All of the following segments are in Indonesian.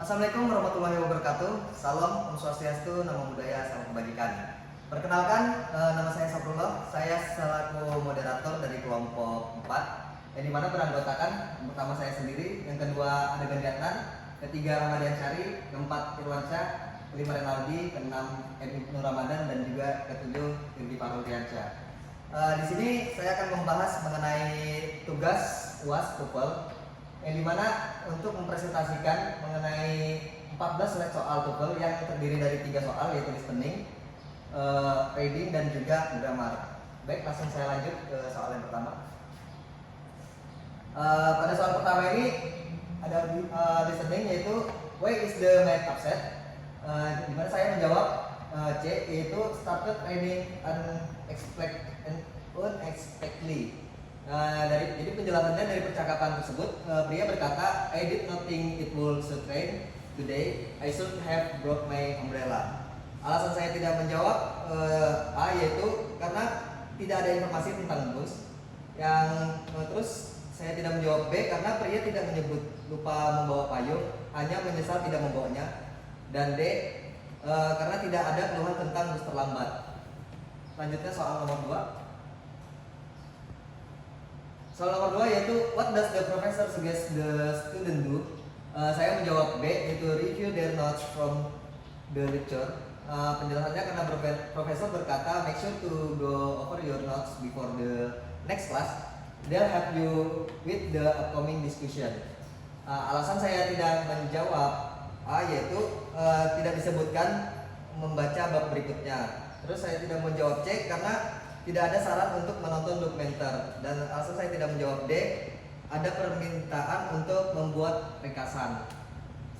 Assalamualaikum warahmatullahi wabarakatuh. Salam, Om Swastiastu, Namo Buddhaya, Salam Kebajikan. Perkenalkan, nama saya Saprullah. Saya selaku moderator dari kelompok 4, yang dimana beranggotakan yang pertama saya sendiri, yang kedua ada Gandiatnan, ketiga Ramadian Syari, keempat Irwansyah, kelima Renaldi, keenam Ibnu Ramadan, dan juga ketujuh Irdi Faruldiansyah. Di sini saya akan membahas mengenai tugas UAS TOEFL, yang dimana untuk mempresentasikan mengenai 14 slide soal TOEFL yang terdiri dari 3 soal, yaitu listening, reading, dan juga grammar. Baik, langsung saya lanjut ke soal yang pertama. Pada soal pertama ini ada listening, yaitu why is the math upset, dimana saya menjawab C, yaitu started raining unexpectedly. Jadi penjelasannya dari percakapan tersebut, pria berkata, I did not think it would rain today. I should have brought my umbrella. Alasan saya tidak menjawab A, yaitu karena tidak ada informasi tentang bus. Terus saya tidak menjawab B karena pria tidak menyebut lupa membawa payung, hanya menyesal tidak membawanya. Dan D, karena tidak ada keluhan tentang bus terlambat. Selanjutnya soal nomor 2. Soal nomor 2 yaitu what does the professor suggest the student do? Saya menjawab B, yaitu review their notes from the lecture. Penjelasannya karena profesor berkata make sure to go over your notes before the next class. They'll help you with the upcoming discussion. Alasan saya tidak menjawab A, yaitu tidak disebutkan membaca bab berikutnya. Terus saya tidak menjawab C karena tidak ada saran untuk menonton dokumenter, dan alasan saya tidak menjawab D, ada permintaan untuk membuat ringkasan.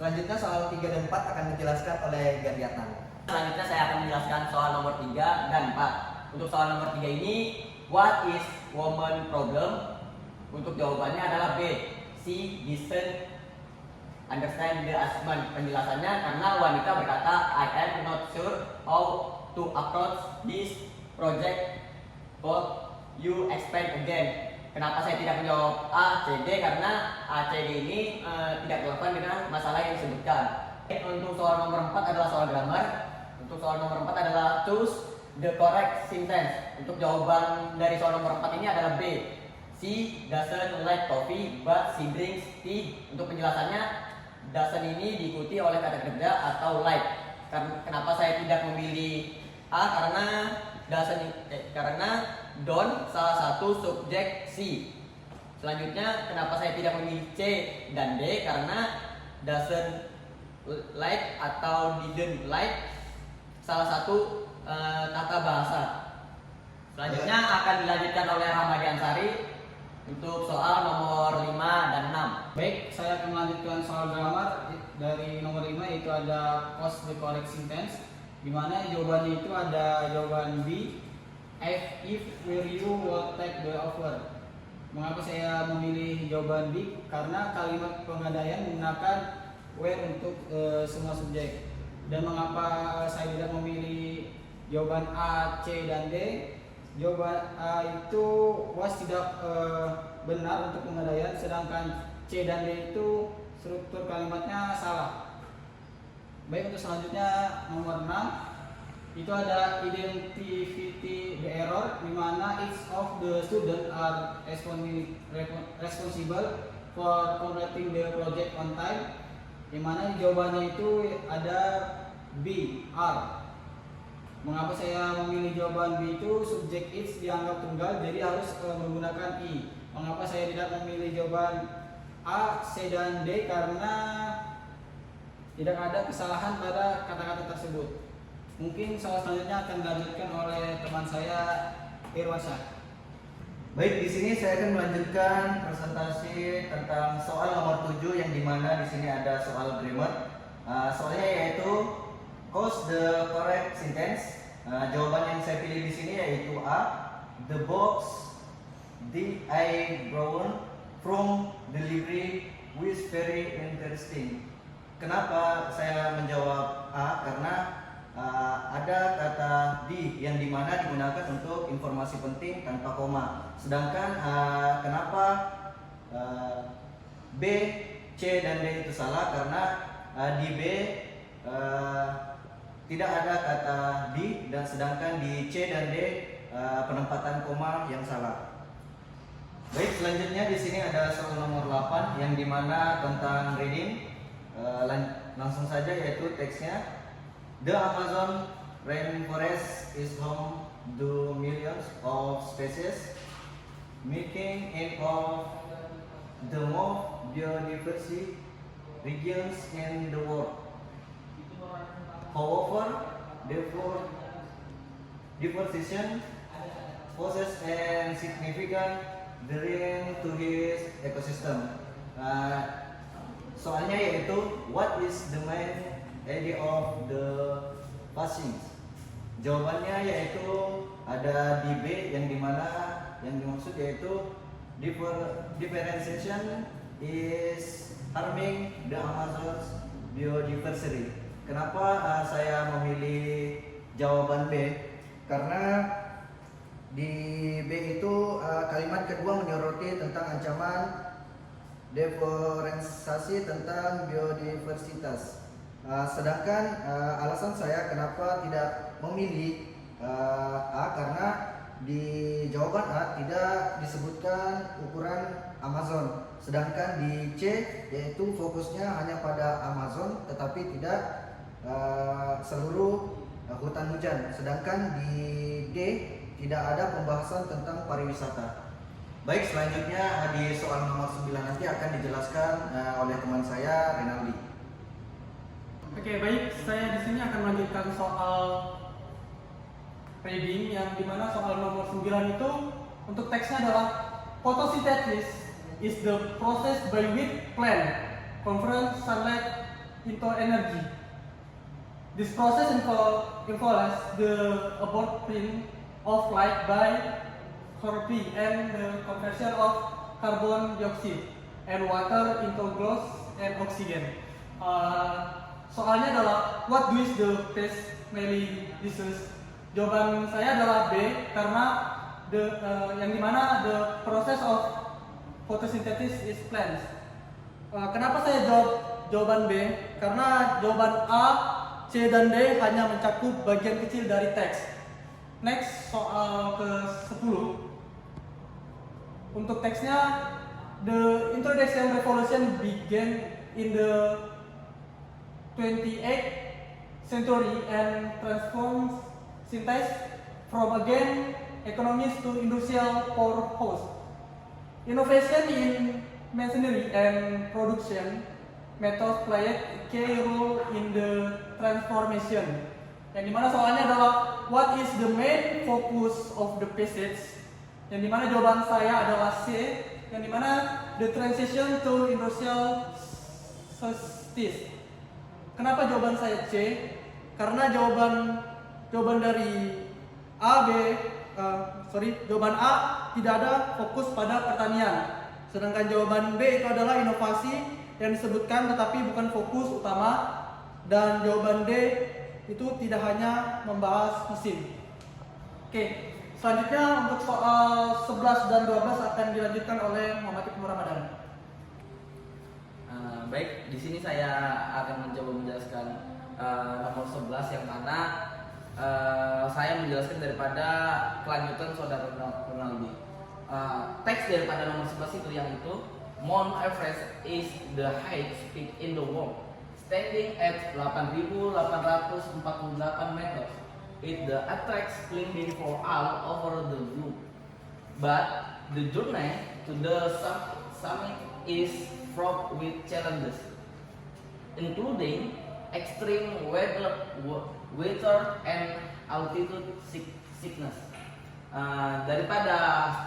Selanjutnya soal 3 dan 4 akan dijelaskan oleh Gandiatnan. Selanjutnya saya akan menjelaskan soal nomor 3 dan 4. Untuk soal nomor 3 ini, what is woman problem? Untuk jawabannya adalah B, she doesn't understand the assignment. Penjelasannya karena wanita berkata, I am not sure how to approach this project. But you explain again. Kenapa saya tidak menjawab A, C, D? Karena A, C, D ini tidak relevan dengan masalah yang disebutkan. Untuk soal nomor 4 adalah soal grammar. Untuk soal nomor 4 adalah choose the correct sentence. Untuk jawaban dari soal nomor 4 ini adalah B. She doesn't like coffee but she drinks tea. Untuk penjelasannya, doesn't ini diikuti oleh kata kerja atau like. Kenapa saya tidak memilih A? Karena don't salah satu subjek C. Selanjutnya, kenapa saya tidak memilih C dan D? Karena doesn't like atau didn't like salah satu tata bahasa. Selanjutnya akan dilanjutkan oleh Ramadian Syari untuk soal nomor 5 dan 6. Baik, saya akan melanjutkan soal grammar dari nomor 5, yaitu ada cause the correct sentence, di mana jawabannya itu ada jawaban B, if were you would take the offer. Mengapa saya memilih jawaban B? Karena kalimat pengandaian menggunakan were untuk semua subjek. Dan mengapa saya tidak memilih jawaban A, C, dan D? Jawaban A itu was tidak benar untuk pengandaian, sedangkan C dan D itu struktur kalimatnya salah. Baik, untuk selanjutnya nomor 6 itu ada identify the error, di mana each of the student are responsible for completing the project on time. Di mana jawabannya itu ada B, R. Mengapa saya memilih jawaban B itu subjek each dianggap tunggal, jadi harus menggunakan I. Mengapa saya tidak memilih jawaban A, C, dan D? Karena tidak ada kesalahan pada kata-kata tersebut. Mungkin soal selanjutnya akan dilanjutkan oleh teman saya, Irwansyah. Baik, di sini saya akan melanjutkan presentasi tentang soal nomor 7, yang dimana di sini ada soal grammar. Soalnya yaitu choose the correct sentence. Jawaban yang saya pilih di sini yaitu A, the box did I brought from delivery was very interesting. Kenapa saya menjawab A? Karena ada kata di yang dimana digunakan untuk informasi penting tanpa koma. Sedangkan kenapa B, C, dan D itu salah? Karena di B tidak ada kata di, dan sedangkan di C dan D penempatan koma yang salah. Baik, selanjutnya di sini ada soal nomor 8 yang dimana tentang reading. Langsung saja, yaitu teksnya. The Amazon rainforest is home to millions of species, making it of the most biodiversity regions in the world. However, deforestation poses a significant threat to his ecosystem. Soalnya yaitu, what is the main idea of the passing? Jawabannya yaitu ada di B, yang dimana yang dimaksud yaitu differentiation is harming the Amazon's biodiversity. Kenapa saya memilih jawaban B? Karena di B itu kalimat kedua menyoroti tentang ancaman deforestasi tentang biodiversitas. Sedangkan alasan saya kenapa tidak memilih A, karena di jawaban A tidak disebutkan ukuran Amazon. Sedangkan di C yaitu fokusnya hanya pada Amazon tetapi tidak seluruh hutan hujan. Sedangkan di D tidak ada pembahasan tentang pariwisata. Baik, selanjutnya di soal nomor 9 nanti akan dijelaskan oleh teman saya, Renaldi. Oke, baik. Saya di sini akan melanjutkan soal reading, yang dimana soal nomor 9 itu untuk teksnya adalah photosynthesis is the process by which plant convert sunlight into energy. This process involves the absorption of light by chlorophyll and the conversion of carbon dioxide and water into glucose and oxygen. Soalnya adalah what does the pest mainly disease? Jawaban saya adalah B, karena yang dimana the process of photosynthesis is plants. Kenapa saya jawab jawaban B? Karena jawaban A, C dan D hanya mencakup bagian kecil dari teks. Next, soal ke-10. Untuk teksnya, the introduction revolution began in the 28th century and transforms synthesis from again economies to industrial powerhouse. Innovation in machinery and production methods played a key role in the transformation. Yang dimana soalnya adalah what is the main focus of the passage? Yang dimana jawaban saya adalah C, yang dimana the transition to industrial society. Kenapa jawaban saya C? Karena jawaban dari jawaban A tidak ada fokus pada pertanian. Sedangkan jawaban B itu adalah inovasi yang disebutkan tetapi bukan fokus utama, dan jawaban D itu tidak hanya membahas mesin. Oke, selanjutnya untuk soal 11 dan 12 akan dilanjutkan oleh Muhammad Ibnu Ramadan. Baik, di sini saya akan mencoba menjelaskan nomor 11, yang mana saya menjelaskan daripada kelanjutan saudara Ronaldi. Teks daripada nomor 11 itu, yang itu Mount Everest is the highest peak in the world, standing at 8.848 meters. It attracts climbing for all over the globe. But the journey to the summit is fraught with challenges, including extreme weather and altitude sickness. Daripada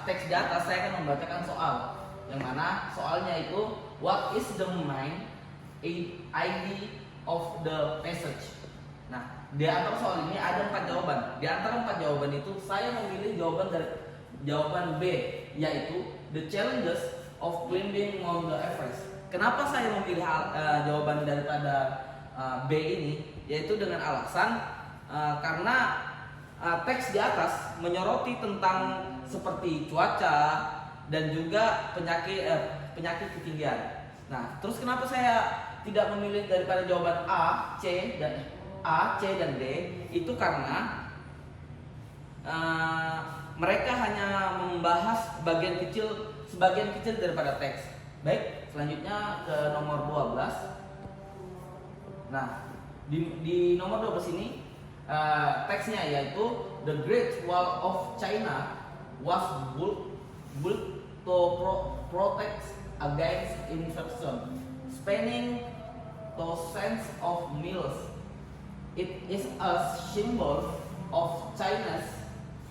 teks di atas, saya akan membacakan soal, yang mana soalnya itu what is the main idea of the passage. Nah, di antara soal ini ada 4 jawaban. Di antara 4 jawaban itu saya memilih jawaban B, yaitu the challenges of climbing Mount Everest. Kenapa saya memilih jawaban daripada B ini? Yaitu dengan alasan karena teks di atas menyoroti tentang seperti cuaca dan juga penyakit ketinggian. Nah, terus kenapa saya tidak memilih daripada jawaban A, C dan D? Itu karena mereka hanya membahas sebagian kecil daripada teks. Baik, selanjutnya ke nomor 12. Nah, di nomor 12 ini teksnya yaitu The Great Wall of China was built to protect against invasion, spanning thousands of miles. It is a symbol of China's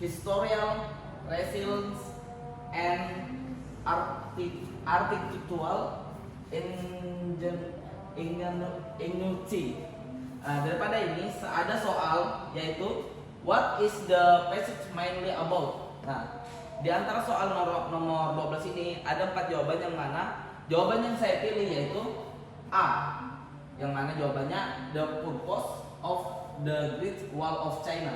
historical resilience and architectural ingenuity. Daripada ini ada soal yaitu what is the passage mainly about. Nah, di antara soal nomor 12 ini ada 4 jawaban, yang mana jawaban yang saya pilih yaitu A, yang mana jawabannya the purpose of the Great Wall of China.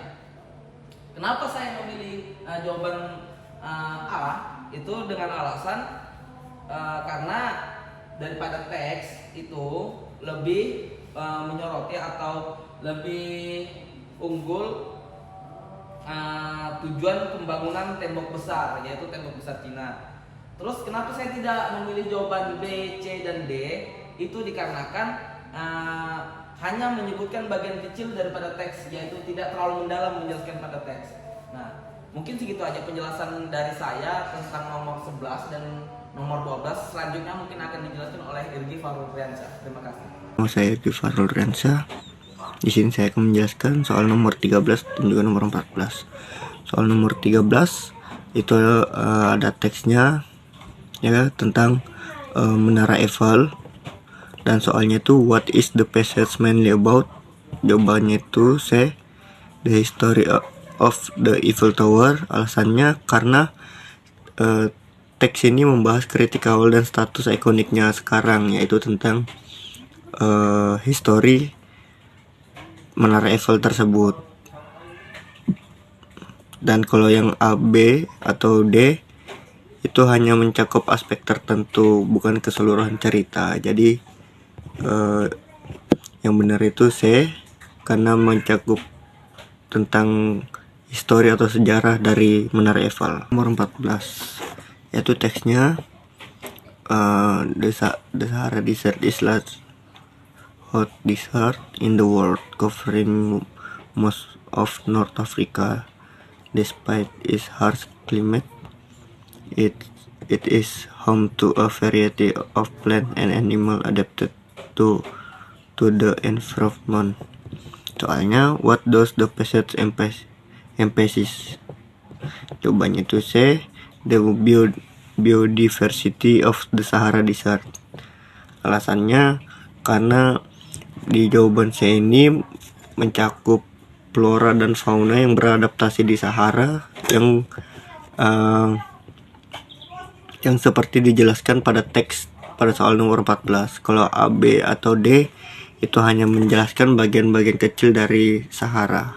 Kenapa saya memilih jawaban A? Itu dengan alasan karena daripada teks itu lebih menyoroti atau lebih unggul tujuan pembangunan tembok besar, yaitu tembok besar Cina. Terus kenapa saya tidak memilih jawaban B, C, dan D? Itu dikarenakan hanya menyebutkan bagian kecil daripada teks, yaitu tidak terlalu mendalam menjelaskan pada teks. Nah, mungkin segitu aja penjelasan dari saya tentang nomor 11 dan nomor 12. Selanjutnya mungkin akan dijelaskan oleh Irgi Farul Riansyah. Terima kasih. Saya Irgi Farul Riansyah. Di sini saya akan menjelaskan soal nomor 13 dan juga nomor 14. Soal nomor 13 itu ada teksnya ya tentang Menara Eiffel, dan soalnya itu what is the passage mainly about. Jawabannya itu C, the history of the Eiffel Tower. Alasannya karena teks ini membahas kritikal dan status ikoniknya sekarang, yaitu tentang histori Menara Eiffel tersebut. Dan kalau yang A, B, atau D itu hanya mencakup aspek tertentu, bukan keseluruhan cerita. Jadi yang benar itu C, karena mencakup tentang histori atau sejarah dari Menara Eiffel. Nomor 14 yaitu teksnya the Sahara Desert is large hot desert in the world, covering most of North Africa. Despite its harsh climate, it is home to a variety of plant and animal adapted to the environment. Soalnya what does the passage emphasize? Jawabannya itu C, the biodiversity of the Sahara Desert. Alasannya karena di jawaban C ini mencakup flora dan fauna yang beradaptasi di Sahara yang seperti dijelaskan pada teks pada soal nomor 14. Kalau A, B, atau D itu hanya menjelaskan bagian-bagian kecil dari Sahara.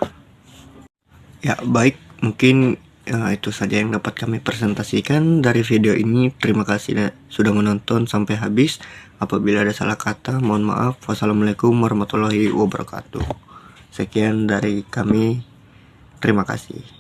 Ya baik, mungkin itu saja yang dapat kami presentasikan dari video ini. Terima kasih sudah menonton sampai habis. Apabila ada salah kata, mohon maaf. Wassalamualaikum warahmatullahi wabarakatuh. Sekian dari kami. Terima kasih.